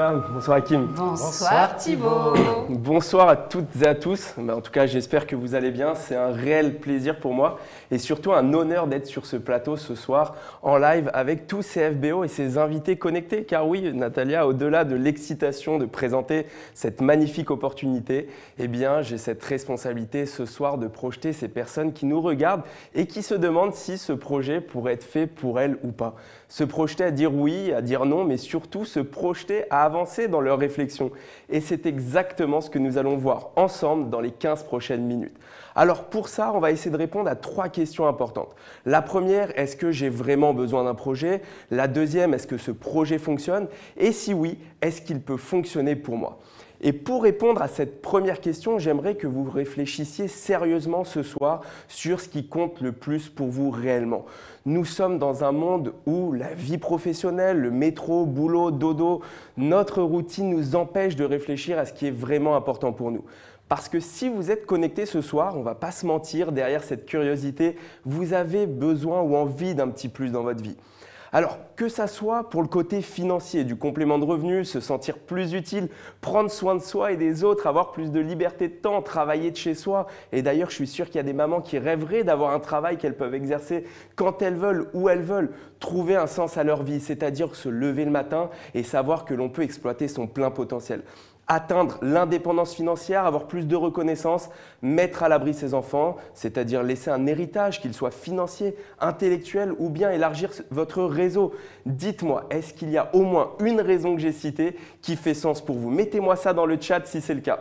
Eva, bonsoir Hakim. Bonsoir Thibaut. Bonsoir à toutes et à tous. En tout cas, j'espère que vous allez bien. C'est un réel plaisir pour moi et surtout un honneur d'être sur ce plateau ce soir en live avec tous ces FBO et ces invités connectés. Car oui, Natalia, au-delà de l'excitation de présenter cette magnifique opportunité, eh bien, j'ai cette responsabilité ce soir de projeter ces personnes qui nous regardent et qui se demandent si ce projet pourrait être fait pour elles ou pas. Se projeter à dire oui, à dire non, mais surtout se projeter à avancer dans leur réflexion. Et c'est exactement ce que nous allons voir ensemble dans les 15 prochaines minutes. Alors pour ça, on va essayer de répondre à 3 questions importantes. La première, est-ce que j'ai vraiment besoin d'un projet? La deuxième, est-ce que ce projet fonctionne? Et si oui, est-ce qu'il peut fonctionner pour moi? Et pour répondre à cette première question, j'aimerais que vous réfléchissiez sérieusement ce soir sur ce qui compte le plus pour vous réellement. Nous sommes dans un monde où la vie professionnelle, le métro, boulot, dodo, notre routine nous empêche de réfléchir à ce qui est vraiment important pour nous. Parce que si vous êtes connecté ce soir, on ne va pas se mentir, derrière cette curiosité, vous avez besoin ou envie d'un petit plus dans votre vie. Alors, que ça soit pour le côté financier, du complément de revenus, se sentir plus utile, prendre soin de soi et des autres, avoir plus de liberté de temps, travailler de chez soi. Et d'ailleurs, je suis sûr qu'il y a des mamans qui rêveraient d'avoir un travail qu'elles peuvent exercer quand elles veulent, où elles veulent, trouver un sens à leur vie, c'est-à-dire se lever le matin et savoir que l'on peut exploiter son plein potentiel. Atteindre l'indépendance financière, avoir plus de reconnaissance, mettre à l'abri ses enfants, c'est-à-dire laisser un héritage, qu'il soit financier, intellectuel ou bien élargir votre réseau. Dites-moi, est-ce qu'il y a au moins une raison que j'ai citée qui fait sens pour vous? Mettez-moi ça dans le chat si c'est le cas.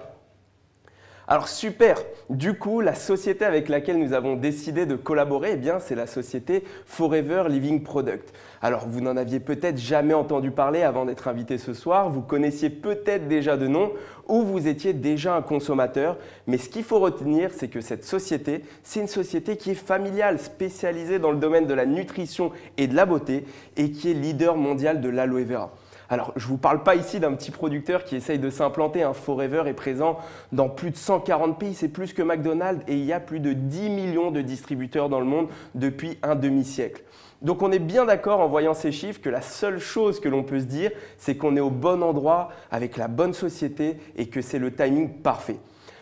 Alors super, du coup, la société avec laquelle nous avons décidé de collaborer, eh bien, c'est la société Forever Living Product. Alors, vous n'en aviez peut-être jamais entendu parler avant d'être invité ce soir, vous connaissiez peut-être déjà de nom ou vous étiez déjà un consommateur. Mais ce qu'il faut retenir, c'est que cette société, c'est une société qui est familiale, spécialisée dans le domaine de la nutrition et de la beauté et qui est leader mondial de l'aloe vera. Alors, je ne vous parle pas ici d'un petit producteur qui essaye de s'implanter. Forever est présent dans plus de 140 pays, c'est plus que McDonald's et il y a plus de 10 millions de distributeurs dans le monde depuis un demi-siècle. Donc on est bien d'accord en voyant ces chiffres que la seule chose que l'on peut se dire, c'est qu'on est au bon endroit avec la bonne société et que c'est le timing parfait.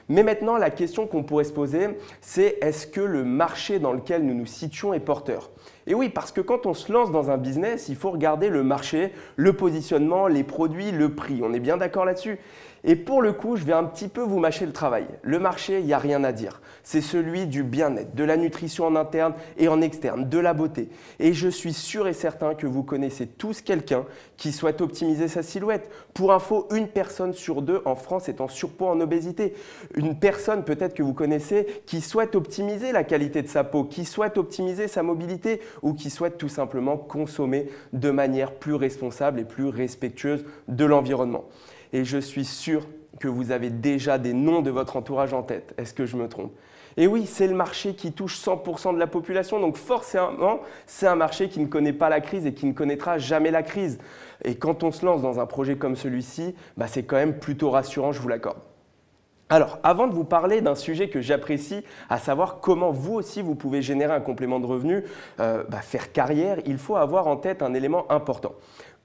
Mais maintenant, la question qu'on pourrait se poser, c'est est-ce que le marché dans lequel nous nous situons est porteur? Et oui, parce que quand on se lance dans un business, il faut regarder le marché, le positionnement, les produits, le prix. On est bien d'accord là-dessus? Et pour le coup, je vais un petit peu vous mâcher le travail. Le marché, il n'y a rien à dire. C'est celui du bien-être, de la nutrition en interne et en externe, de la beauté. Et je suis sûr et certain que vous connaissez tous quelqu'un qui souhaite optimiser sa silhouette. Pour info, une personne sur 2 en France est en surpoids, en obésité. Une personne peut-être que vous connaissez qui souhaite optimiser la qualité de sa peau, qui souhaite optimiser sa mobilité ou qui souhaite tout simplement consommer de manière plus responsable et plus respectueuse de l'environnement. Et je suis sûr que vous avez déjà des noms de votre entourage en tête. Est-ce que je me trompe? Et oui, c'est le marché qui touche 100% de la population, donc forcément, c'est un marché qui ne connaît pas la crise et qui ne connaîtra jamais la crise. Et quand on se lance dans un projet comme celui-ci, c'est quand même plutôt rassurant, je vous l'accorde. Alors, avant de vous parler d'un sujet que j'apprécie, à savoir comment vous aussi vous pouvez générer un complément de revenu, faire carrière, il faut avoir en tête un élément important.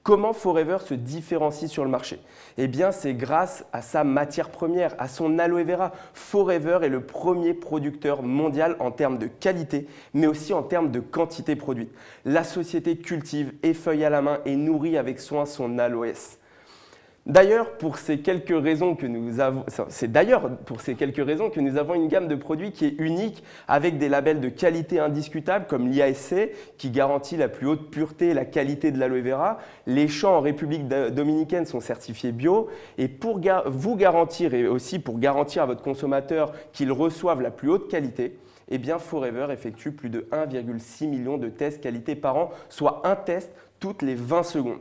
Comment Forever se différencie sur le marché? Eh bien, c'est grâce à sa matière première, à son aloe vera. Forever est le premier producteur mondial en termes de qualité, mais aussi en termes de quantité produite. La société cultive, effeuille à la main et nourrit avec soin son aloès. D'ailleurs, pour ces quelques raisons que nous avons une gamme de produits qui est unique avec des labels de qualité indiscutables comme l'IASC qui garantit la plus haute pureté et la qualité de l'aloe vera. Les champs en République dominicaine sont certifiés bio et pour vous garantir et aussi pour garantir à votre consommateur qu'il reçoive la plus haute qualité, eh bien Forever effectue plus de 1,6 million de tests qualité par an, soit un test toutes les 20 secondes.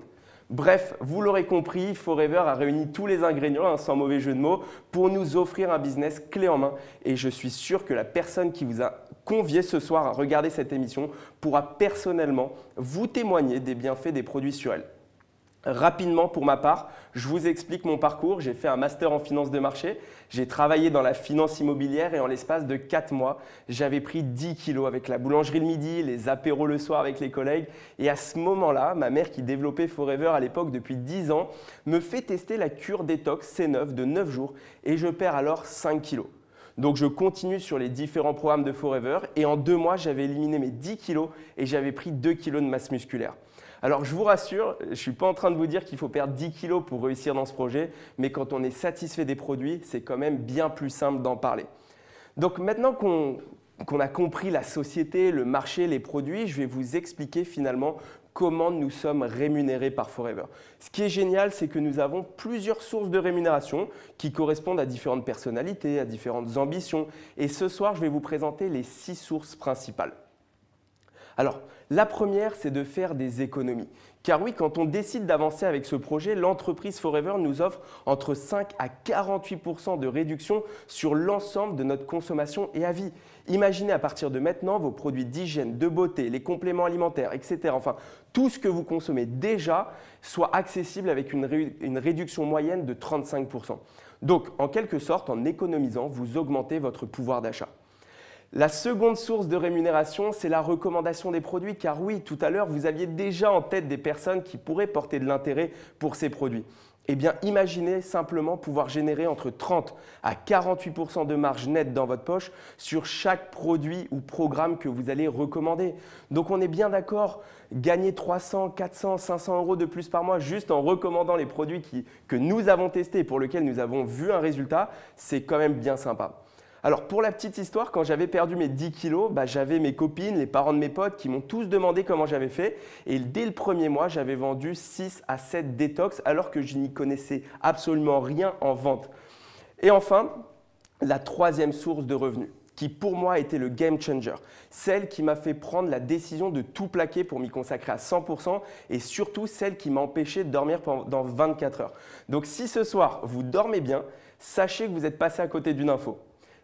Bref, vous l'aurez compris, Forever a réuni tous les ingrédients, sans mauvais jeu de mots, pour nous offrir un business clé en main. Et je suis sûr que la personne qui vous a convié ce soir à regarder cette émission pourra personnellement vous témoigner des bienfaits des produits sur elle. Rapidement, pour ma part, je vous explique mon parcours. J'ai fait un master en finance de marché. J'ai travaillé dans la finance immobilière et en l'espace de 4 mois, j'avais pris 10 kilos avec la boulangerie le midi, les apéros le soir avec les collègues. Et à ce moment-là, ma mère qui développait Forever à l'époque depuis 10 ans, me fait tester la cure détox C9 de 9 jours et je perds alors 5 kilos. Donc je continue sur les différents programmes de Forever et en 2 mois, j'avais éliminé mes 10 kilos et j'avais pris 2 kilos de masse musculaire. Alors je vous rassure, je ne suis pas en train de vous dire qu'il faut perdre 10 kilos pour réussir dans ce projet, mais quand on est satisfait des produits, c'est quand même bien plus simple d'en parler. Donc maintenant qu'on a compris la société, le marché, les produits, je vais vous expliquer finalement comment nous sommes rémunérés par Forever. Ce qui est génial, c'est que nous avons plusieurs sources de rémunération qui correspondent à différentes personnalités, à différentes ambitions. Et ce soir, je vais vous présenter les 6 sources principales. Alors, la première, c'est de faire des économies. Car oui, quand on décide d'avancer avec ce projet, l'entreprise Forever nous offre entre 5 à 48% de réduction sur l'ensemble de notre consommation et à vie. Imaginez à partir de maintenant vos produits d'hygiène, de beauté, les compléments alimentaires, etc. Enfin, tout ce que vous consommez déjà soit accessible avec une réduction moyenne de 35%. Donc, en quelque sorte, en économisant, vous augmentez votre pouvoir d'achat. La seconde source de rémunération, c'est la recommandation des produits, car oui, tout à l'heure, vous aviez déjà en tête des personnes qui pourraient porter de l'intérêt pour ces produits. Eh bien, imaginez simplement pouvoir générer entre 30 à 48% de marge nette dans votre poche sur chaque produit ou programme que vous allez recommander. Donc, on est bien d'accord, gagner 300, 400, 500 euros de plus par mois juste en recommandant les produits que nous avons testés et pour lesquels nous avons vu un résultat, c'est quand même bien sympa. Alors pour la petite histoire, quand j'avais perdu mes 10 kilos, j'avais mes copines, les parents de mes potes qui m'ont tous demandé comment j'avais fait. Et dès le premier mois, j'avais vendu 6 à 7 détox alors que je n'y connaissais absolument rien en vente. Et enfin, la troisième source de revenus, qui pour moi était le game changer, celle qui m'a fait prendre la décision de tout plaquer pour m'y consacrer à 100% et surtout celle qui m'a empêché de dormir pendant 24 heures. Donc si ce soir vous dormez bien, sachez que vous êtes passé à côté d'une info.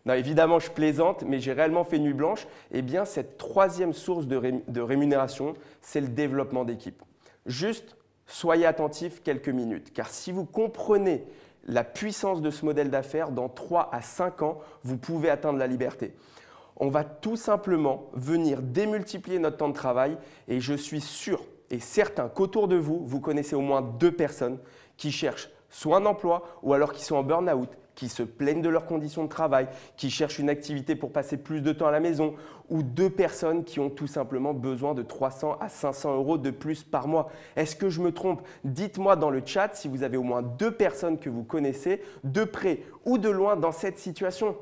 Non, évidemment, je plaisante, mais j'ai réellement fait nuit blanche. Eh bien, cette troisième source de rémunération, c'est le développement d'équipe. Juste, soyez attentifs quelques minutes, car si vous comprenez la puissance de ce modèle d'affaires, dans 3 à 5 ans, vous pouvez atteindre la liberté. On va tout simplement venir démultiplier notre temps de travail et je suis sûr et certain qu'autour de vous, vous connaissez au moins 2 personnes qui cherchent soit un emploi ou alors qui sont en burn-out, qui se plaignent de leurs conditions de travail, qui cherchent une activité pour passer plus de temps à la maison, ou 2 personnes qui ont tout simplement besoin de 300 à 500 euros de plus par mois. Est-ce que je me trompe? Dites-moi dans le chat si vous avez au moins 2 personnes que vous connaissez, de près ou de loin, dans cette situation.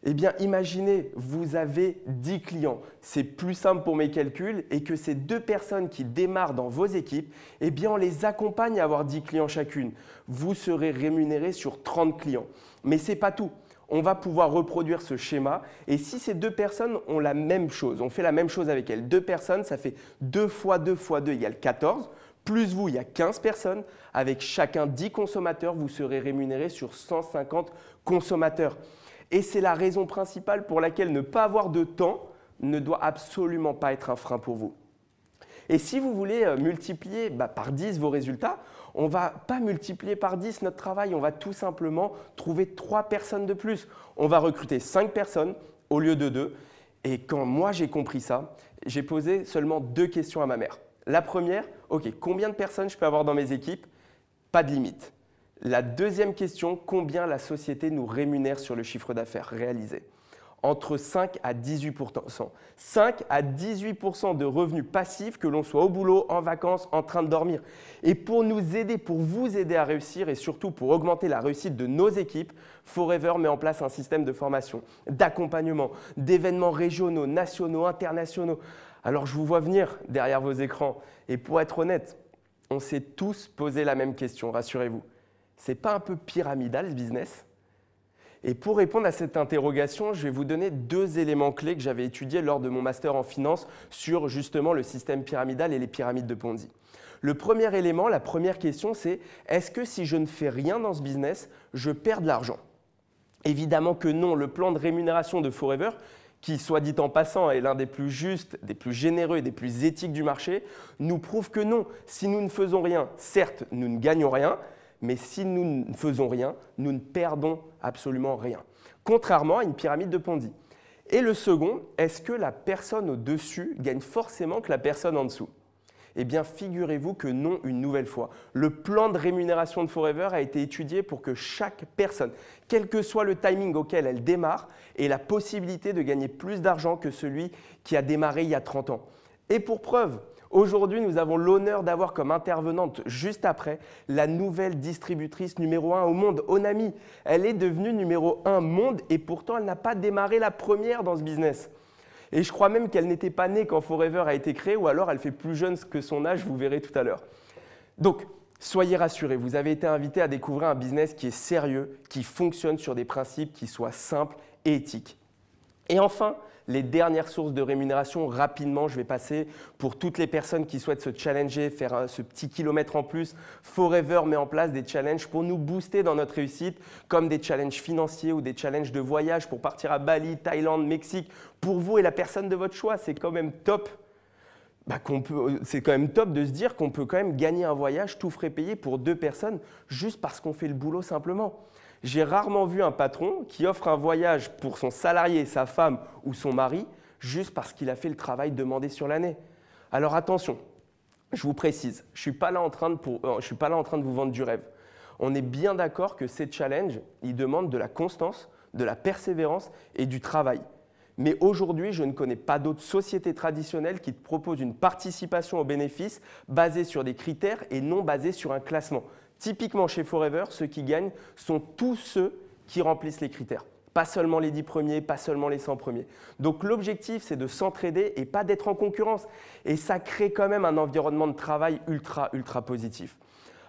Eh bien, imaginez, vous avez 10 clients. C'est plus simple pour mes calculs et que ces 2 personnes qui démarrent dans vos équipes, eh bien, on les accompagne à avoir 10 clients chacune. Vous serez rémunéré sur 30 clients. Mais ce n'est pas tout. On va pouvoir reproduire ce schéma et si ces 2 personnes ont la même chose, on fait la même chose avec elles. 2 personnes, ça fait 2 fois 2 fois 2 égale 14. Plus vous, il y a 15 personnes. Avec chacun 10 consommateurs, vous serez rémunéré sur 150 consommateurs. Et c'est la raison principale pour laquelle ne pas avoir de temps ne doit absolument pas être un frein pour vous. Et si vous voulez multiplier par 10 vos résultats, on ne va pas multiplier par 10 notre travail, on va tout simplement trouver 3 personnes de plus. On va recruter 5 personnes au lieu de 2. Et quand moi j'ai compris ça, j'ai posé seulement 2 questions à ma mère. La première, ok, combien de personnes je peux avoir dans mes équipes? Pas de limite. La deuxième question, combien la société nous rémunère sur le chiffre d'affaires réalisé? Entre 5 à 18%. 5 à 18% de revenus passifs, que l'on soit au boulot, en vacances, en train de dormir. Et pour nous aider, pour vous aider à réussir et surtout pour augmenter la réussite de nos équipes, Forever met en place un système de formation, d'accompagnement, d'événements régionaux, nationaux, internationaux. Alors je vous vois venir derrière vos écrans. Et pour être honnête, on s'est tous posé la même question, rassurez-vous. C'est pas un peu pyramidal ce business? Et pour répondre à cette interrogation, je vais vous donner 2 éléments clés que j'avais étudiés lors de mon master en finance sur justement le système pyramidal et les pyramides de Ponzi. Le premier élément, la première question, c'est est-ce que si je ne fais rien dans ce business, je perds de l'argent? Évidemment que non. Le plan de rémunération de Forever, qui, soit dit en passant, est l'un des plus justes, des plus généreux et des plus éthiques du marché, nous prouve que non, si nous ne faisons rien, certes, nous ne gagnons rien, mais si nous ne faisons rien, nous ne perdons absolument rien. Contrairement à une pyramide de Ponzi. Et le second, est-ce que la personne au-dessus gagne forcément que la personne en dessous? Eh bien, figurez-vous que non une nouvelle fois. Le plan de rémunération de Forever a été étudié pour que chaque personne, quel que soit le timing auquel elle démarre, ait la possibilité de gagner plus d'argent que celui qui a démarré il y a 30 ans. Et pour preuve, aujourd'hui, nous avons l'honneur d'avoir comme intervenante juste après la nouvelle distributrice numéro 1 au monde, Onami. Elle est devenue numéro 1 monde et pourtant elle n'a pas démarré la première dans ce business. Et je crois même qu'elle n'était pas née quand Forever a été créé ou alors elle fait plus jeune que son âge, vous verrez tout à l'heure. Donc, soyez rassurés, vous avez été invité à découvrir un business qui est sérieux, qui fonctionne sur des principes qui soient simples et éthiques. Et enfin, les dernières sources de rémunération, rapidement, je vais passer pour toutes les personnes qui souhaitent se challenger, faire ce petit kilomètre en plus. Forever met en place des challenges pour nous booster dans notre réussite, comme des challenges financiers ou des challenges de voyage pour partir à Bali, Thaïlande, Mexique. Pour vous et la personne de votre choix, c'est quand même top. C'est quand même top de se dire qu'on peut quand même gagner un voyage tout frais payé pour 2 personnes juste parce qu'on fait le boulot simplement. J'ai rarement vu un patron qui offre un voyage pour son salarié, sa femme ou son mari juste parce qu'il a fait le travail demandé sur l'année. Alors attention, je vous précise, je ne suis pas là en train de vous vendre du rêve. On est bien d'accord que ces challenges, ils demandent de la constance, de la persévérance et du travail. Mais aujourd'hui, je ne connais pas d'autres sociétés traditionnelles qui te proposent une participation aux bénéfices basée sur des critères et non basée sur un classement. Typiquement chez Forever, ceux qui gagnent sont tous ceux qui remplissent les critères. Pas seulement les 10 premiers, pas seulement les 100 premiers. Donc l'objectif, c'est de s'entraider et pas d'être en concurrence. Et ça crée quand même un environnement de travail ultra positif.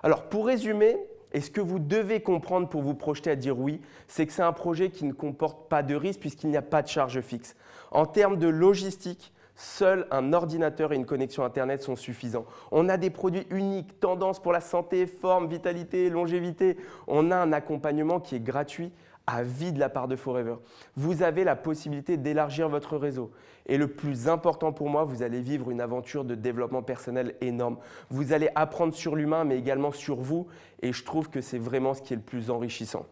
Alors pour résumer, et ce que vous devez comprendre pour vous projeter à dire oui, c'est que c'est un projet qui ne comporte pas de risque puisqu'il n'y a pas de charge fixe. En termes de logistique, seul un ordinateur et une connexion Internet sont suffisants. On a des produits uniques, tendances pour la santé, forme, vitalité, longévité. On a un accompagnement qui est gratuit à vie de la part de Forever. Vous avez la possibilité d'élargir votre réseau. Et le plus important pour moi, vous allez vivre une aventure de développement personnel énorme. Vous allez apprendre sur l'humain, mais également sur vous. Et je trouve que c'est vraiment ce qui est le plus enrichissant.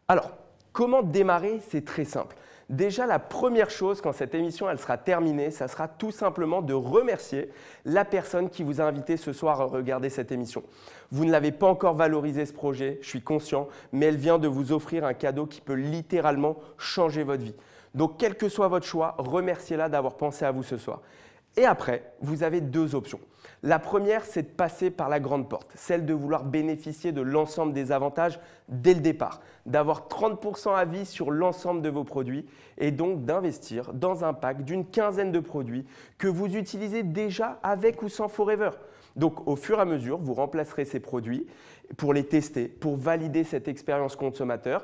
Alors, comment démarrer? C'est très simple. Déjà, la première chose, quand cette émission elle sera terminée, ça sera tout simplement de remercier la personne qui vous a invité ce soir à regarder cette émission. Vous ne l'avez pas encore valorisé ce projet, je suis conscient, mais elle vient de vous offrir un cadeau qui peut littéralement changer votre vie. Donc, quel que soit votre choix, remerciez-la d'avoir pensé à vous ce soir. Et après, vous avez 2 options. La première, c'est de passer par la grande porte, celle de vouloir bénéficier de l'ensemble des avantages dès le départ, d'avoir 30% à vie sur l'ensemble de vos produits et donc d'investir dans un pack d'une quinzaine de produits que vous utilisez déjà avec ou sans Forever. Donc, au fur et à mesure, vous remplacerez ces produits pour les tester, pour valider cette expérience consommateur.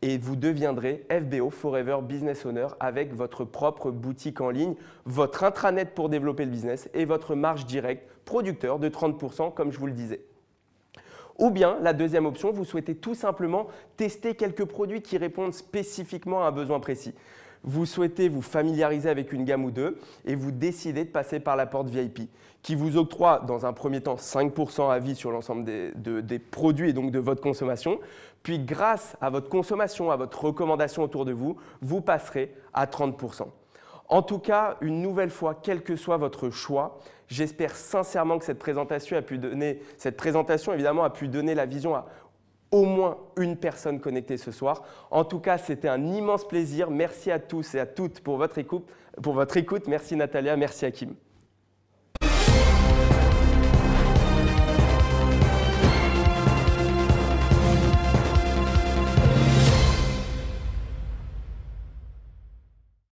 Et vous deviendrez FBO, Forever Business Owner, avec votre propre boutique en ligne, votre intranet pour développer le business et votre marge directe producteur de 30%, comme je vous le disais. Ou bien, la deuxième option, vous souhaitez tout simplement tester quelques produits qui répondent spécifiquement à un besoin précis. Vous souhaitez vous familiariser avec une gamme ou deux et vous décidez de passer par la porte VIP qui vous octroie dans un premier temps 5% à vie sur l'ensemble des produits et donc de votre consommation. Puis grâce à votre consommation, à votre recommandation autour de vous, vous passerez à 30%. En tout cas, une nouvelle fois, quel que soit votre choix, j'espère sincèrement que cette présentation évidemment a pu donner la vision à au moins une personne connectée ce soir. En tout cas, c'était un immense plaisir. Merci à tous et à toutes pour votre écoute. Merci Natalia, merci Hakim.